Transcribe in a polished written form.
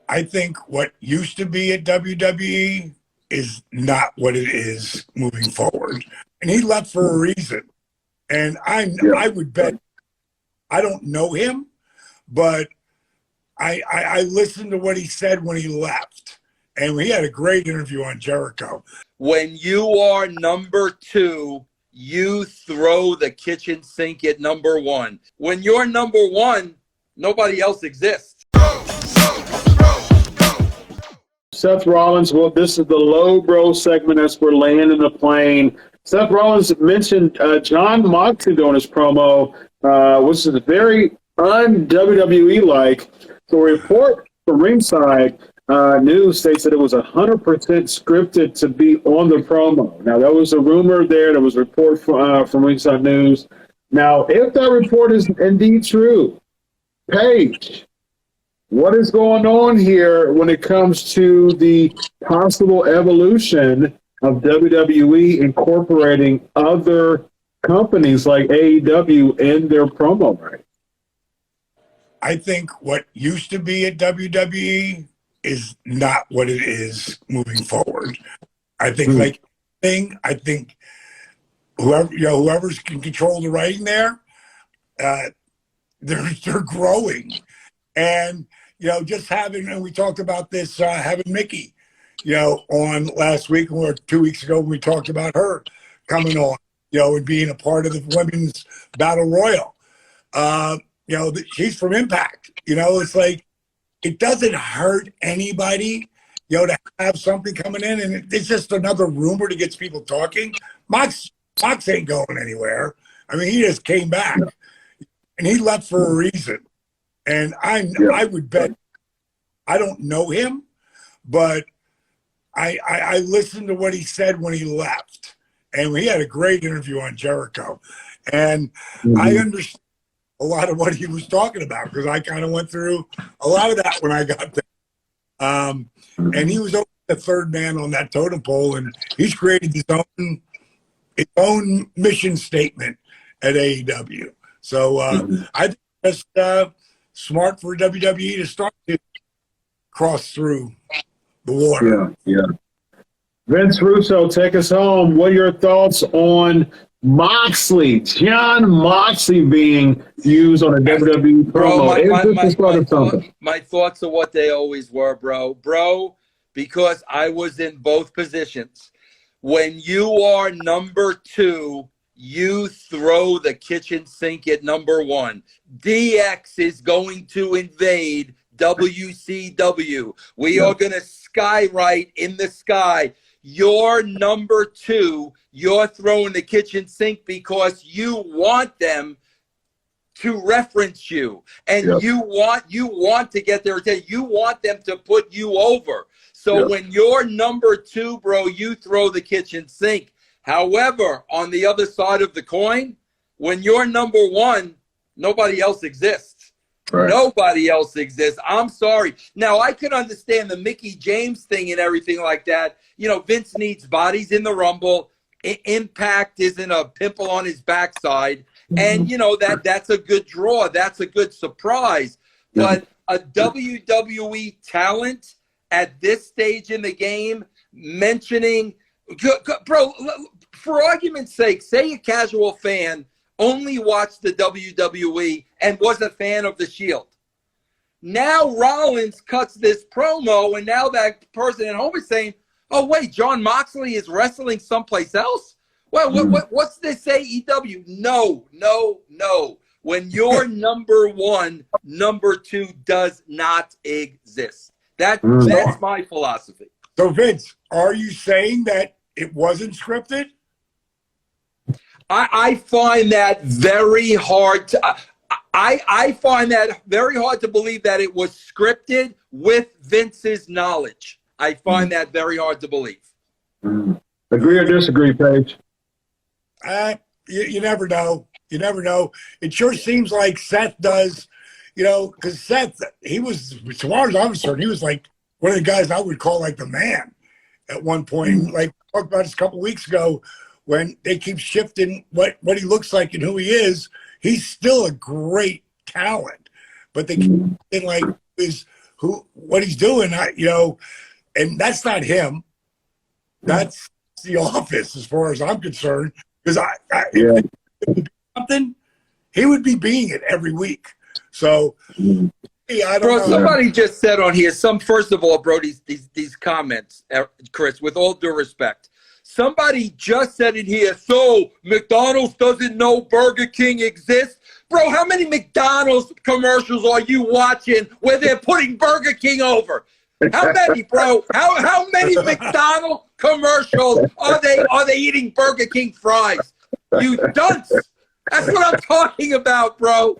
I think what used to be at WWE is not what it is moving forward. And he left for a reason. And I would bet, I don't know him, but I listened to what he said when he left. And he had a great interview on Jericho. When you are number two, you throw the kitchen sink at number one. When you're number one, nobody else exists. Seth Rollins, well, this is the low bro segment as we're landing the plane. Seth Rollins mentioned John Moxley during his promo, which is very un-WWE-like. So a report from Ringside News states that it was 100% scripted to be on the promo. Now, there was a rumor there. There was a report from Ringside News. Now, if that report is indeed true, Paige, what is going on here when it comes to the possible evolution of WWE incorporating other companies like AEW in their promo rights? I think what used to be at WWE is not what it is moving forward. I think I think whoever's can control the writing there, they're growing. And just having, and we talked about this, having Mickie, on last week or 2 weeks ago, we talked about her coming on, and being a part of the women's battle royal. She's from Impact. It's like, it doesn't hurt anybody, to have something coming in, and it's just another rumor that gets people talking. Mox ain't going anywhere. I mean, he just came back, and he left for a reason. And I would bet, I don't know him, but I listened to what he said when he left. And he had a great interview on Jericho. And I understand a lot of what he was talking about, because I kind of went through a lot of that when I got there. And he was the third man on that totem pole, and he's created his own mission statement at AEW. So I think that's smart for WWE to start to cross through the water. Yeah. Vince Russo, take us home. What are your thoughts on Moxley, John Moxley being used on a WWE promo? My thoughts are what they always were, bro, because I was in both positions. When you are number two, you throw the kitchen sink at number one. DX is going to invade WCW. We are going to skywrite in the sky. You're number two. You're throwing the kitchen sink because you want them to reference you, and you want to get their attention. You want them to put you over. So when you're number two, bro, you throw the kitchen sink. However, on the other side of the coin, when you're number one, nobody else exists. Right. Nobody else exists. I'm sorry. Now, I can understand the Mickie James thing and everything like that. Vince needs bodies in the Rumble. Impact isn't a pimple on his backside. And, that's a good draw. That's a good surprise. But a WWE talent at this stage in the game mentioning – bro, for argument's sake, say a casual fan only watched the WWE and was a fan of the Shield. Now Rollins cuts this promo, and now that person at home is saying, oh, wait, John Moxley is wrestling someplace else? Well, what's this AEW? No. When you're number one, number two does not exist. That's my philosophy. So, Vince, are you saying that it wasn't scripted? I find that very hard to I find that very hard to believe that it was scripted with Vince's knowledge. I find that very hard to believe. Agree or disagree, Paige? You never know. You never know. It sure seems like Seth does, because Seth, he was, as far as I'm concerned, he was like one of the guys I would call like the man at one point. Like we talked about this a couple of weeks ago, when they keep shifting what he looks like and who he is, he's still a great talent. But they keep in like his what he's doing. And that's not him. That's the office, as far as I'm concerned. Because if it would be something, he would be being it every week. So, I don't know. Somebody just said on here. First of all, bro, these comments, Chris. With all due respect, somebody just said in here. So McDonald's doesn't know Burger King exists, bro. How many McDonald's commercials are you watching where they're putting Burger King over? How many, bro? How many McDonald's commercials are they eating Burger King fries? You dunce. That's what I'm talking about, bro.